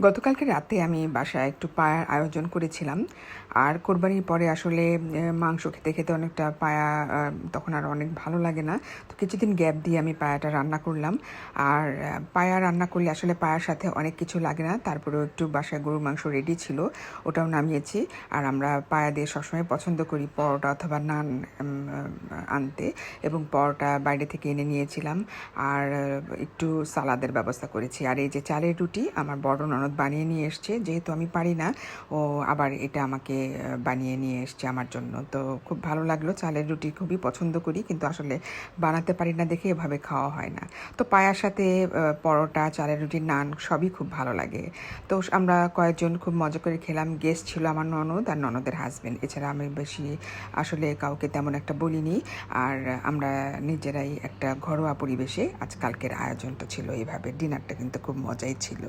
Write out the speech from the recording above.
গতকালকে রাতে আমি বাসায় একটু পায়ার আয়োজন করেছিলাম। আর কোরবানির পরে আসলে মাংস খেতে খেতে অনেকটা পায়া তখন আর অনেক ভালো লাগে না। তো কিছুদিন গ্যাপ দিয়ে আমি পায়াটা রান্না করলাম। আর পায়া রান্না করলে আসলে পায়ার সাথে অনেক কিছু লাগে না, তারপরেও একটু বাসায় গরুর মাংস রেডি ছিল, ওটাও নামিয়েছি। আর আমরা পায়া দিয়ে সবসময় পছন্দ করি পরোটা অথবা নান আনতে, এবং পরোটা বাইরে থেকে এনে নিয়েছিলাম। আর একটু সালাদের ব্যবস্থা করেছি। আর এই যে চালের রুটি আমার বড় ননদ বানিয়ে নিয়ে এসছে, যেহেতু আমি পারি না, ও আবার এটা আমাকে বানিয়ে নিয়ে এসছে আমার জন্য। তো খুব ভালো লাগলো। চালের রুটি খুবই পছন্দ করি, কিন্তু আসলে বানাতে পারি না দেখে এভাবে খাওয়া হয় না। তো পায়ার সাথে পরোটা, চালের রুটি, নান সবই খুব ভালো লাগে। তো আমরা কয়েকজন খুব মজা করে খেলাম। গেস্ট ছিল আমার ননদ আর ননদের হাজবেন্ড, এছাড়া আমি বেশি আসলে কাউকে তেমন একটা বলিনি। আর আমরা নিজেরাই একটা ঘরোয়া পরিবেশে আজকালকের আয়োজনটা ছিল এইভাবে। ডিনারটা কিন্তু খুব মজাই ছিল।